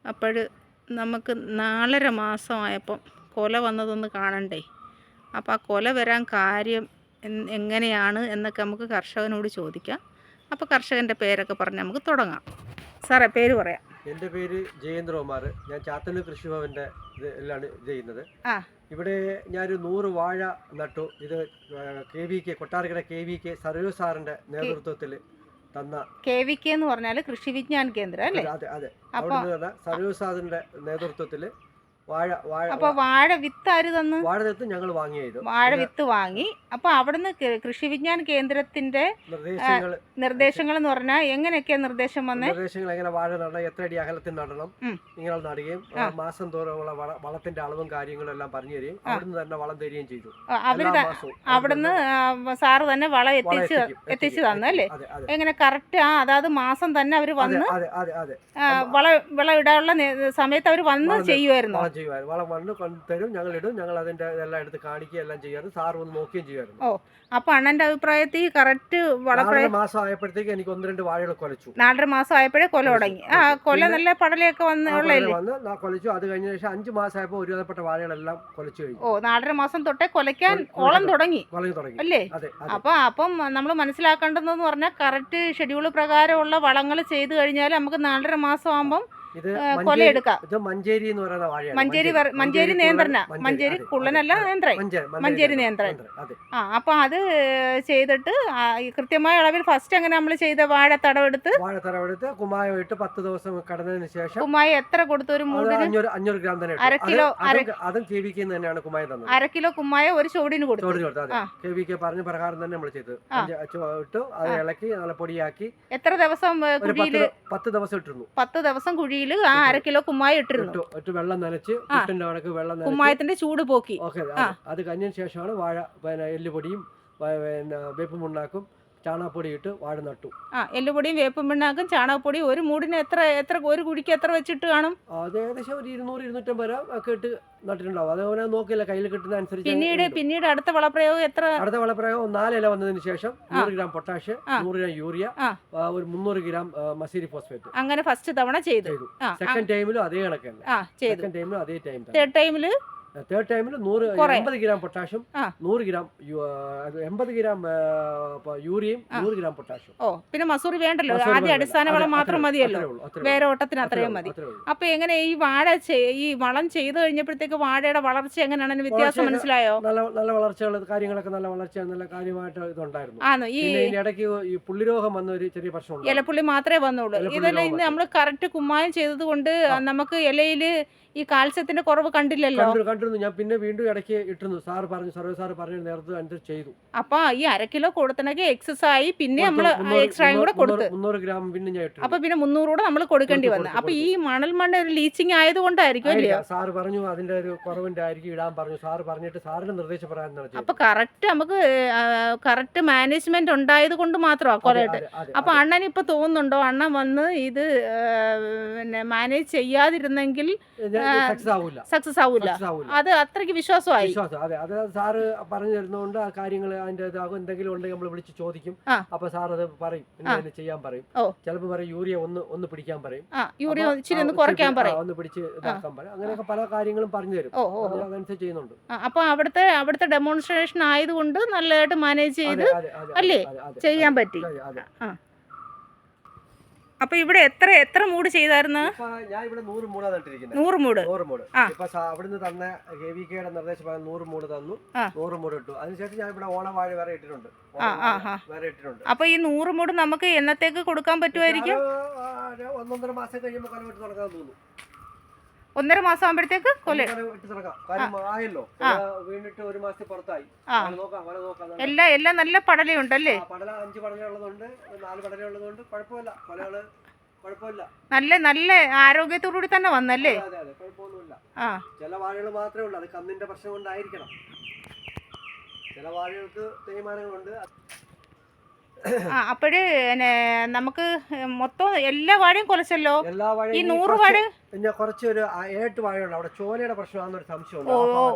അപ്പോൾ നമുക്ക് 4.5 മാസമായപ്പം കൊല വന്നതൊന്ന് കാണണ്ടേ. അപ്പോൾ ആ കൊല വരാൻ കാര്യം എങ്ങനെയാണ് എന്നൊക്കെ നമുക്ക് കർഷകനോട് ചോദിക്കാം. അപ്പോൾ കർഷകൻ്റെ പേരൊക്കെ പറഞ്ഞ് നമുക്ക് തുടങ്ങാം. സാറേ, പേര് പറയാം. എൻ്റെ പേര് ജയേന്ദ്രകുമാർ. ഞാൻ ചാത്തന്നൂർ കൃഷിഭവൻ്റെ ഇതിലാണ് ചെയ്യുന്നത്. ഇവിടെ ഞാനൊരു 100 വാഴ നട്ടു. ഇത് KVK കൊട്ടാരക്കര KVK സർവീസ് സാറിൻ്റെ നേതൃത്വത്തിൽ തന്ന KVK എന്ന് പറഞ്ഞാൽ കൃഷി വിജ്ഞാൻ കേന്ദ്രം അല്ലേ? അതെ അതെ. അവിടെ സർവീസ് സാറിൻ്റെ നേതൃത്വത്തിൽ അപ്പോൾ വാഴ വിത്ത് ആര് തന്നു? വാഴ വിത്ത് ഞങ്ങൾ വാങ്ങിയത്. വാഴ വിത്ത് വാങ്ങി. അപ്പോൾ അവിടുന്ന് കൃഷി വിജ്ഞാൻ കേന്ദ്രത്തിന്റെ നിർദ്ദേശങ്ങൾ എന്ന് പറഞ്ഞാൽ എങ്ങനെയൊക്കെയാണ് നിർദ്ദേശം വന്നേ? നിർദ്ദേശങ്ങൾ എങ്ങനെ വാഴ നടണം, എത്ര അടി അകലത്തിൽ നടണം, നിങ്ങൾ നടുകയും മാസം തോറുമുള്ള വളത്തിന്റെ അളവും കാര്യങ്ങളും എല്ലാം പറഞ്ഞു തരികയും അവിടുന്ന് തന്നെ വളം തരികയും ചെയ്തു. അവിടുന്ന് സാറ് തന്നെ വളം എത്തിച്ചു തന്നു അല്ലേ? എങ്ങനെ കറക്റ്റ് അതായത് മാസം തന്നെ അവർ വന്ന് വിളയിടാനുള്ള സമയത്ത് അവർ വന്ന് ചെയ്യുമായിരുന്നു. വളം വന്ന് തരും, ഞങ്ങൾ ഇടും, ഞങ്ങൾ അതിന്റെ എല്ലാം എടുത്ത് കാണിക്കുകയും എല്ലാം ചെയ്യാറ്. സാർ വന്ന് നോക്കുകയും ചെയ്യുമായിരുന്നു. അപ്പൊ അണ്ണന്റെ അഭിപ്രായത്തിൽ കറക്റ്റ് മാസം ആയപ്പോഴത്തേക്ക് എനിക്ക് 1-2 വാഴകൾ കൊലച്ചു. 4.5 മാസം ആയപ്പോഴേ കൊല തുടങ്ങി. കൊല നല്ല പടലൊക്കെ വന്ന് കൊലച്ചു. അത് കഴിഞ്ഞ ശേഷം 5 മാസം ആയപ്പോൾ ഒരുവിധപ്പെട്ട വാഴകളെല്ലാം കൊലച്ചു കഴിഞ്ഞു. 4.5 മാസം തൊട്ടേ കൊലയ്ക്കാൻ ഓളം തുടങ്ങി അല്ലേ? അപ്പം നമ്മൾ മനസ്സിലാക്കേണ്ടതെന്ന് പറഞ്ഞാൽ കറക്റ്റ് ഷെഡ്യൂൾ പ്രകാരമുള്ള വളങ്ങൾ ചെയ്ത് കഴിഞ്ഞാൽ നമുക്ക് 4.5 മാസം ആകുമ്പം കൊലയെടുക്കാം. ഇത് മഞ്ചേരി എന്ന് പറയുന്ന വാഴയാണ്. മഞ്ചേരി നിയന്ത്രണ, മഞ്ചേരി കുള്ളനല്ല മഞ്ചേരി നിയന്ത്രണ. അപ്പൊ അത് ചെയ്തിട്ട് കൃത്യമായ അളവിൽ ഫസ്റ്റ് അങ്ങനെ നമ്മൾ ചെയ്ത വാഴ തടവെടുത്ത് കുമ്മായ ഇട്ട് 10 ദിവസം കടന്നതിന് ശേഷം കുമ്മായ എത്ര കൊടുത്തു? ഒരു മൂടിന് 500 ഗ്രാം തന്നെ. 1/2 കിലോ. അതും KVK തന്നെയാണ് കുമ്മായ തന്നത്. 1/2 കിലോ കുമ്മായ ഒരു ചോടിന് കൊടുത്തു. KVK പറഞ്ഞ പ്രകാരം തന്നെ നമ്മൾ ചെയ്തത്. ഇട്ടു, അത് ഇളക്കി നല്ല പൊടിയാക്കി. എത്ര ദിവസം കുഴിയില്? 10 ദിവസം ഇട്ടിരുന്നു. 10 ദിവസം കുഴിയിൽ 1/2 കിലോ കുമ്മായ ഇട്ടിരുന്നു. വെള്ളം നനച്ച് കുമ്മായത്തിന്റെ ചൂട് പോക്കി. അത് കഴിഞ്ഞതിന് ശേഷമാണ് വാഴ എല്ലുപൊടിയും വേപ്പും ഉണ്ടാക്കും ചാണകപ്പൊടി ഇട്ട് വാഴ നട്ടു. എല്ലുപൊടിയും വേപ്പും പിണ്ണാക്കും ചാണകപ്പൊടി ഒരു മൂടിന് എത്ര ഒരു കുഴിക്ക് എത്ര വെച്ചിട്ട് കാണും? അത് ഏകദേശം ഒരു 200-250 ഒക്കെ ഇട്ട് നട്ടിട്ടുണ്ടാവും. അതേപോലെ നോക്കില്ല, കയ്യിൽ കിട്ടുന്ന അനുസരിച്ച്. പിന്നീട് അടുത്ത വളപ്രയോഗം എത്ര? അടുത്ത വളപ്രയോഗം 4 ഇല വന്നതിന് ശേഷം 100 ഗ്രാം പൊട്ടാഷ്, 100 ഗ്രാം യൂറിയ, ഒരു 300 ഗ്രാം മസീരി ഫോസ്ഫേറ്റ്. അങ്ങനെ ഫസ്റ്റ് തവണ ചെയ്തു. സെക്കൻഡ് ടൈമിലും അതേ കണക്കല്ല. സെക്കൻഡ് ടൈമിലും അതേ ടൈം. തേർഡ് ടൈമിൽ 80 ഗ്രാം പൊട്ടാഷ്യം, 100 ഗ്രാം 80 ഗ്രാം യൂറിയയും, 100 ഗ്രാം പൊട്ടാഷ്യം. പിന്നെ മസൂറി വേണ്ടല്ലോ, ആദ്യം അടിസ്ഥാന വളം മാത്രം മതിയല്ലോ, വേറെ ഓട്ടത്തിന് അത്രയും മതി. അപ്പൊ എങ്ങനെ ഈ വാഴ ഈ വളം ചെയ്തു കഴിഞ്ഞപ്പോഴത്തേക്ക് വാഴയുടെ വളർച്ച എങ്ങനെയാണ്? വ്യത്യാസം മനസ്സിലായോ? നല്ല വളർച്ചകൾ, കാര്യങ്ങളൊക്കെ നല്ല വളർച്ച, നല്ല കാര്യമായിട്ട് ഇതുണ്ടായിരുന്നു. ഈ ഇടയ്ക്ക് ഈ പുള്ളിരോഗം വന്ന ഒരു ചെറിയ പ്രശ്നം, ഇലപ്പുള്ളി മാത്രമേ വന്നുള്ളൂ. ഇതെല്ലാം ഇന്ന് നമ്മൾ കറക്റ്റ് കുമ്മായം ചെയ്തത് കൊണ്ട് നമുക്ക് ഇലയില് ഈ കാൽസ്യത്തിന്റെ കുറവ് കണ്ടില്ലല്ലോ. ഞാൻ പിന്നെ വീണ്ടും ഇടയ്ക്ക് ഇട്ടിരുന്നു. സർവേ സാർ പറഞ്ഞു നേരത്തെ അനുസരിച്ച് ചെയ്തു. അപ്പൊ ഈ 1/2 കിലോ കൊടുത്തണെങ്കിൽ എക്സസ് ആയി, പിന്നെ നമ്മള് എക്സ്ട്രായും കൂടെ കൊടുത്തു. 300 ഗ്രാം പിന്നെ ഞാൻ ഇട്ടു. അപ്പൊ പിന്നെ 300 കൂടെ നമ്മൾ കൊടുക്കേണ്ടി വന്നു. അപ്പൊ ഈ മണൽ ഒരു ലീച്ചിങ് ആയതുകൊണ്ടായിരിക്കും അല്ലേ? സാർ പറഞ്ഞു അതിന്റെ ഒരു കുറവിന്റെ ആയിരിക്കും ഇടാൻ പറഞ്ഞു. സാർ പറഞ്ഞിട്ട് സാറിന്റെ നിർദ്ദേശപ്രകാരം. അപ്പൊ കറക്റ്റ് നമുക്ക് കറക്റ്റ് മാനേജ്മെന്റ് ഉണ്ടായത് കൊണ്ട് മാത്രമാണ് കൊലയിട്ട്. അപ്പൊ അണ്ണൻ ഇപ്പൊ തോന്നുന്നുണ്ടോ അണ്ണൻ വന്ന് ഇത് പിന്നെ മാനേജ് ചെയ്യാതിരുന്നെങ്കിൽ സക്സസ് ആവൂല? അത് അത്രയ്ക്ക് വിശ്വാസമായി. അത് സാറ് പറഞ്ഞു തരുന്നതുകൊണ്ട് ആ കാര്യങ്ങൾ അതിന്റെ ഇതാകും. എന്തെങ്കിലും ഉണ്ടെങ്കിൽ നമ്മൾ വിളിച്ച് ചോദിക്കും. അപ്പൊ സാർ അത് പറയും, ചെയ്യാൻ പറയും. ചിലപ്പോൾ പറയും യൂറിയ ഒന്ന് പിടിക്കാൻ പറയും, യൂറിയ ഇച്ചിരി ഒന്ന് കുറയ്ക്കാൻ പറയും, ഒന്ന് പിടിച്ച് ഇതാക്കാൻ പറയും. അങ്ങനെയൊക്കെ പല കാര്യങ്ങളും പറഞ്ഞു തരും. അതനുസരിച്ച് ചെയ്യുന്നുണ്ട്. അപ്പൊ അവിടുത്തെ ഡെമോൺസ്ട്രേഷൻ ആയതുകൊണ്ട് നല്ലതായിട്ട് മാനേജ് ചെയ്ത് അല്ലേ ചെയ്യാൻ പറ്റി. അപ്പൊ ഇവിടെ എത്ര മൂട് ചെയ്തായിരുന്നു? ഞാൻ ഇവിടെ 100 മൂടാണ് നട്ടിരിക്കുന്നത്. 100 മൂട്. ഇപ്പൊ അവിടുന്ന് തന്നെ KVKയുടെ നിർദ്ദേശപ്രകാരം 100 മൂട് തന്നു. 100 മൂട് ഇട്ടു. അതിനുശേഷം ഞാൻ ഇവിടെ ഓണവാഴ വേറെ ഇട്ടിട്ടുണ്ട്. അപ്പൊ ഈ 100 മൂട് നമുക്ക് എന്നത്തേക്ക് കൊടുക്കാൻ പറ്റുമായിരിക്കും? 1.5 മാസം കഴിയുമ്പോൾ കൊല വെട്ടി തുടങ്ങാൻ തോന്നുന്നു. 1.5 മാസം ആകുമ്പോഴത്തേക്ക് കൊല ആയല്ലോ. വീണിട്ട് 1 മാസത്തിൽ പുറത്തായി. എല്ലാം നല്ല പടലയുണ്ടല്ലേ? പടല 5 പടലുള്ളതുണ്ട്, 4 പടലുള്ളതുണ്ട്. കുഴപ്പമില്ല, കൊലകള് കുഴപ്പമില്ല. നല്ല ആരോഗ്യത്തോടുകൂടി തന്നെ വന്നല്ലേ? കുഴപ്പമൊന്നുമില്ല. ചില വാഴകൾ മാത്രമേ ഉള്ളൂ, അത് കന്നിന്റെ പ്രശ്നം കൊണ്ടായിരിക്കണം. ചില വാഴകൾക്ക് തേയ്മാനങ്ങളുണ്ട്. അപ്പോഴ് നമുക്ക് മൊത്തം എല്ലാ വാഴയും കൊലച്ചല്ലോ. എല്ലാ ഈ വാഴയും 100 വാഴ പിന്നെ കുറച്ചൊരു 7 വാഴയുണ്ട്. അവിടെ ചോലയുടെ പ്രശ്നമാണെന്നൊരു സംശയമുണ്ട്.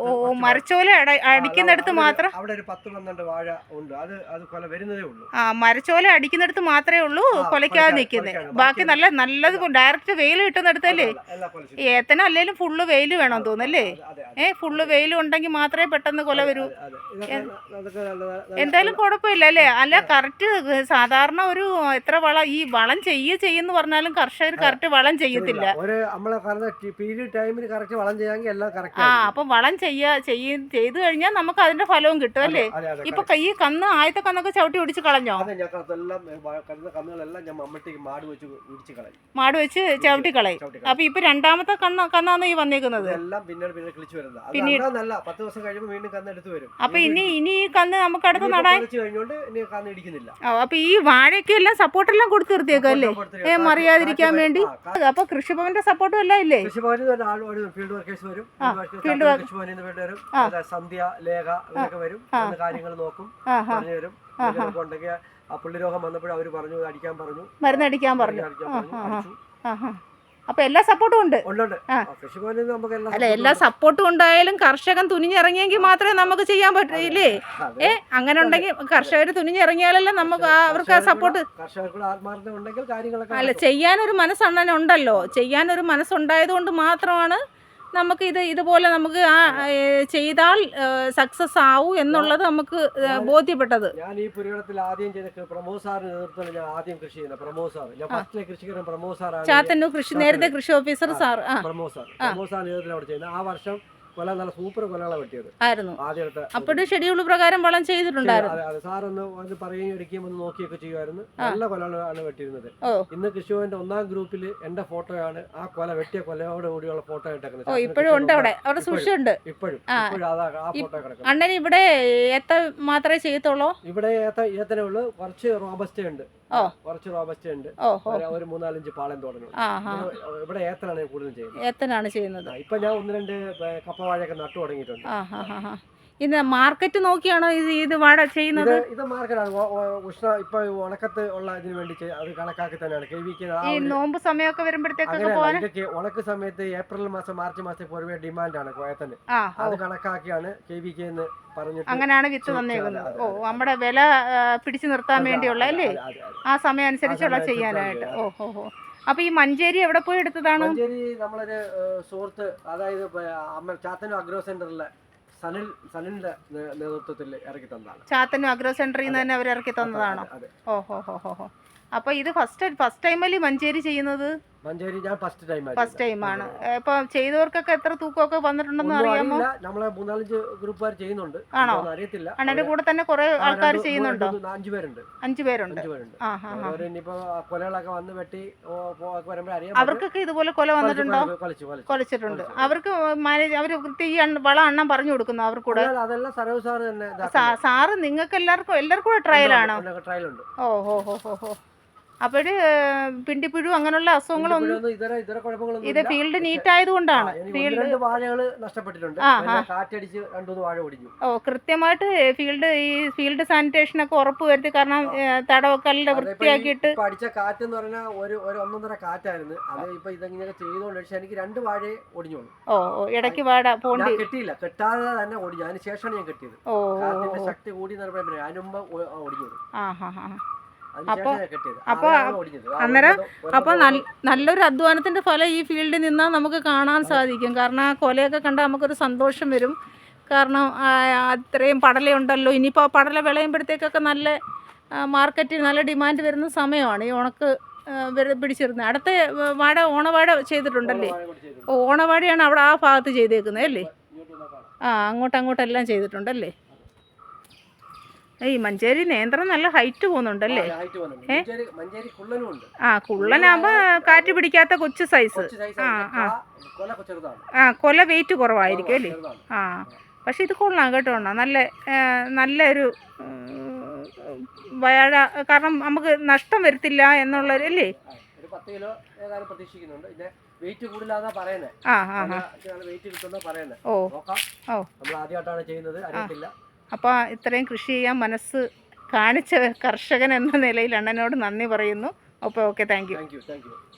മരച്ചോല അടിക്കുന്നിടത്ത് മാത്രം അവിടെ ഒരു 10-12 വാഴ ഉണ്ട്. അത് കൊല വരുന്നതേ ഉള്ളൂ. മരച്ചോല അടിക്കുന്നിടത്ത് മാത്രമേ ഉള്ളൂ കൊലയ്ക്കാതെ നിൽക്കുന്നത്. ബാക്കി നല്ലത് ഡയറക്റ്റ് വെയിൽ കിട്ടുന്നിടത്തല്ലേ. ഏത്തന അല്ലെങ്കിലും ഫുള്ള് വെയിൽ വേണം തോന്നല്ലേ. ഫുള്ള് വെയിൽ ഉണ്ടെങ്കിൽ മാത്രമേ പെട്ടെന്ന് കൊല വരൂ. എന്തായാലും കുഴപ്പമില്ല അല്ലേ. അല്ല കറക്റ്റ് സാധാരണ ഒരു എത്ര വളം ഈ വളം ചെയ്യുന്നു പറഞ്ഞാലും കർഷകർ കറക്റ്റ് വളം ചെയ്യത്തില്ല. അപ്പം വളം ചെയ്തു കഴിഞ്ഞാൽ നമുക്ക് അതിന്റെ ഫലവും കിട്ടും അല്ലേ. ഇപ്പൊ ഈ കന്ന് ആദ്യത്തെ കന്നൊക്കെ ചവിട്ടി ഒടിച്ച് കളഞ്ഞോ? മാട് വെച്ച് ചവിട്ടി കളയും. അപ്പൊ ഇപ്പൊ രണ്ടാമത്തെ കന്നാണ് ഈ വന്നേക്കുന്നത്. അപ്പൊ ഇനി ഈ കന്ന് നമുക്ക് അടുത്ത് നടാൻ. അപ്പൊ ഈ വാഴയ്ക്കെല്ലാം സപ്പോർട്ടെല്ലാം കൊടുത്തു നിർത്തിയേക്കും അല്ലേ, മറിയാതിരിക്കാൻ വേണ്ടി. അപ്പൊ കൃഷിഭവന്റെ സപ്പോർട്ടും എല്ലാം ഇല്ലേ? ഫീൽഡ് വർക്കേഴ്സ് വരും, സന്ധ്യ ലേഖ ഇവരൊക്കെ വരും, കാര്യങ്ങൾ നോക്കും, പറഞ്ഞു തരും. ഉണ്ടെങ്കിൽ ആ പുള്ളി രോഗം വന്നപ്പോഴും അവര് പറഞ്ഞു അടിക്കാൻ പറഞ്ഞു, മരുന്നടിക്കാൻ പറഞ്ഞു. അപ്പൊ എല്ലാ സപ്പോർട്ടും ഉണ്ട്. അല്ല എല്ലാ സപ്പോർട്ടും ഉണ്ടായാലും കർഷകൻ തുനിഞ്ഞിറങ്ങിയെങ്കിൽ മാത്രമേ നമുക്ക് ചെയ്യാൻ പറ്റില്ലേ. അങ്ങനെ ഉണ്ടെങ്കിൽ കർഷകർ തുനിഞ്ഞിറങ്ങിയാലല്ലേ നമുക്ക് അവർക്ക് ആ സപ്പോർട്ട്. അല്ല ചെയ്യാനൊരു മനസ്സുണ്ടല്ലോ. ചെയ്യാനൊരു മനസ്സുണ്ടായത് കൊണ്ട് മാത്രമാണ് നമുക്ക് ഇതുപോലെ നമുക്ക് ചെയ്താൽ സക്സസ് ആവൂ എന്നുള്ളത് നമുക്ക് ബോധ്യപ്പെട്ടത്. ഞാൻ ഈ പുരയിടത്തിൽ ആദ്യം ചെയ്ത പ്രമോദ് സാറിന്റെ നേതൃത്വത്തിൽ ഞാൻ ആദ്യം കൃഷി ചെയ്യുന്നത്. പ്രമോദ് സാർ ഞാൻ ഫസ്റ്റിലെ കൃഷിക്കാരൻ പ്രമോദ് സാറാണ്. ചാത്തന്നൂർ നേരത്തെ കൃഷി ഓഫീസർ സാർ പ്രമോദ് സാർ നേതൃത്വത്തിൽ അവിടെ ചെയ്യുന്നത്. ആ വർഷം കൊല നല്ല സൂപ്പർ കൊലകളെ വെട്ടിയത് ആയിരുന്നു. ആദ്യത്തെ അപ്പോഴും ഷെഡ്യൂൾ പ്രകാരം വളം ചെയ്തിട്ടുണ്ടായിരുന്നു. സാറൊന്ന് പറയുകയും എടുക്കുകയും ഒന്ന് നോക്കിയൊക്കെ ചെയ്യുമായിരുന്നു. നല്ല കൊലകളാണ് വെട്ടിയിരുന്നത്. ഇന്ന് കൃഷിഭവന്റെ 1ാം ഗ്രൂപ്പിൽ എന്റെ ഫോട്ടോയാണ് ആ കൊല വെട്ടിയ കൊലയോട് കൂടിയുള്ള ഫോട്ടോ ഇട്ടേക്കുന്നത്. ഇപ്പോഴും ഉണ്ട് അവിടെ സൂക്ഷിച്ചുണ്ട്. ഇപ്പോഴും ആ ഫോട്ടോ കിടക്കുന്നത്. അണ്ണൻ ഇവിടെ ഏത്ത മാത്രമേ ചെയ്യത്തുള്ളൂ. ഇവിടെ ഏത്തനേ ഉള്ളൂ. കുറച്ച് റോബസ്റ്റ ഉണ്ട്. ഒരു 3-4 പാളയം തുടങ്ങും. ഇവിടെ ഏത്തനാണ് കൂടുതലും ചെയ്യുന്നത്. ഇപ്പൊ ഞാൻ 1-2 കപ്പവാഴയൊക്കെ നട്ടു തുടങ്ങിയിട്ടുണ്ട്. ഇത് മാർക്കറ്റ് നോക്കിയാണോ ഇത് വാഴ ചെയ്യുന്നത്? ഇത് മാർക്കറ്റാണ്. ഇപ്പൊ ഉണക്കത്ത് ഉള്ള ഇതിന് വേണ്ടി അത് കണക്കാക്കി തന്നെയാണ് ഈ നോമ്പ് സമയമൊക്കെ വരുമ്പോഴത്തേക്ക് ഉണക്ക് സമയത്ത് ഏപ്രിൽ മാസം മാർച്ച് മാസത്തിൽ പൊതുവെ ഡിമാൻഡാണ് കോയത്തിന്. അത് കണക്കാക്കിയാണ് KVK എന്ന് പറഞ്ഞിട്ട് അങ്ങനെയാണ് വിത്ത് തന്നേക്കുന്നത്. നമ്മുടെ വില പിടിച്ചു നിർത്താൻ വേണ്ടിയുള്ള അല്ലേ, ആ സമയം അനുസരിച്ചുള്ള ചെയ്യാനായിട്ട്. അപ്പൊ ഈ മഞ്ചേരി എവിടെ പോയി എടുത്തതാണ്? മഞ്ചേരി നമ്മളൊരു സുഹൃത്ത്, അതായത് ചാത്തന്നൂർ അഗ്രോ സെന്ററിലെ സനിലിന്റെ നേതൃത്വത്തിൽ ഇറക്കി തന്നതാണ്. ചാത്തന്നൂർ അഗ്രോ സെന്ററിൽ നിന്ന് തന്നെ അവർ ഇറക്കി തന്നതാണോ? അപ്പൊ ഇത് ഫസ്റ്റ് ടൈമല്ലേ മഞ്ചേരി ചെയ്യുന്നത്? മഞ്ചേരി ഞാൻ ഫസ്റ്റ് ടൈമാണ്. ഇപ്പൊ ചെയ്തവർക്കൊക്കെ എത്ര തൂക്കമൊക്കെ വന്നിട്ടുണ്ടെന്ന് അറിയാമോ? നമ്മളെ 3-4 ഗ്രൂപ്പുകാർ ചെയ്യുന്നുണ്ട്. ആണോ? അറിയത്തില്ല. അണ്ണന്റെ കൂടെ തന്നെ കുറെ ആൾക്കാർ ചെയ്യുന്നുണ്ടോ? 5 പേരുണ്ട്. 5 പേരുണ്ട്. ഇനിയിപ്പോ കൊലകളൊക്കെ വന്ന് വെട്ടി വരുമ്പോഴറിയാം. അവർക്കൊക്കെ ഇതുപോലെ കൊല വന്നിട്ടുണ്ടോ? കൊലച്ചിട്ടുണ്ട്. അവർക്ക് അവര് വൃത്തി വളം അണ്ണൻ പറഞ്ഞു കൊടുക്കുന്നു അവർ കൂടെ? അതെല്ലാം സർവ സാറ് തന്നെ. സാറ് നിങ്ങൾക്ക് എല്ലാവർക്കും കൂടെ ട്രയലാണോ? ട്രയലുണ്ട്. അപ്പോഴ് പിണ്ടിപ്പുഴു അങ്ങനെയുള്ള അസുഖങ്ങളൊന്നും ഇത് ഫീൽഡ് നീറ്റ് ആയതുകൊണ്ടാണ്. കൃത്യമായിട്ട് ഫീൽഡ് സാനിറ്റേഷൻ ഒക്കെ ഉറപ്പ് വരുത്തി. കാരണം തടവക്കല്ലിന്റെ വൃത്തിയാക്കിയിട്ട് അടിച്ച കാറ്റ് എന്ന് പറഞ്ഞാൽ ഒരു 1.5 കാറ്റായിരുന്നു. അത് ഇപ്പൊ ഇതെങ്ങനെ ചെയ്തോണ്ട് എനിക്ക് 2 വാഴയെ ഒടിഞ്ഞു. ഇടയ്ക്ക് വാഴ പോണ്ടി കെട്ടിയില്ല, കെട്ടാതെ തന്നെ ഒടിഞ്ഞു. അതിന് ശേഷമാണ് ഞാൻ കെട്ടിയത്. കാറ്റിന്റെ ശക്തി കൂടി അതിനുമ്പ് ഒടിഞ്ഞു. അപ്പോൾ അന്നേരം നല്ലൊരു അധ്വാനത്തിന്റെ ഫലം ഈ ഫീൽഡിൽ നിന്നാൽ നമുക്ക് കാണാൻ സാധിക്കും. കാരണം ആ കൊലയൊക്കെ കണ്ടാൽ നമുക്കൊരു സന്തോഷം വരും. കാരണം അത്രയും പടലയുണ്ടല്ലോ. ഇനിയിപ്പോൾ പടല വിളയുമ്പോഴത്തേക്കൊക്കെ നല്ല മാർക്കറ്റിൽ നല്ല ഡിമാൻഡ് വരുന്ന സമയമാണ് ഈ ഉണക്ക് പിടിച്ചിരുന്നത്. അടുത്ത വാഴ ഓണവാഴ ചെയ്തിട്ടുണ്ടല്ലേ? ഓണവാഴയാണ് അവിടെ ആ ഭാഗത്ത് ചെയ്തേക്കുന്നത് അല്ലേ? അങ്ങോട്ടെല്ലാം ചെയ്തിട്ടുണ്ടല്ലേ? ഈ മഞ്ചേരി നേന്ത്രം നല്ല ഹൈറ്റ് പോകുന്നുണ്ടല്ലേ? കുള്ളനാകുമ്പോ കാറ്റ് പിടിക്കാത്ത കൊച്ചു സൈസ്. കൊല വെയിറ്റ് കുറവായിരിക്കും അല്ലേ? പക്ഷെ ഇത് കൊള്ളാം കേട്ടോ. നല്ലൊരു വാഴ. കാരണം നമുക്ക് നഷ്ടം വരത്തില്ല എന്നുള്ളൊരു അല്ലേ? അപ്പോൾ ഇത്രയും കൃഷി ചെയ്യാൻ മനസ്സ് കാണിച്ച കർഷകൻ എന്ന നിലയിൽ അണ്ണനോട് നന്ദി പറയുന്നു. അപ്പോൾ okay, thank you. Thank you.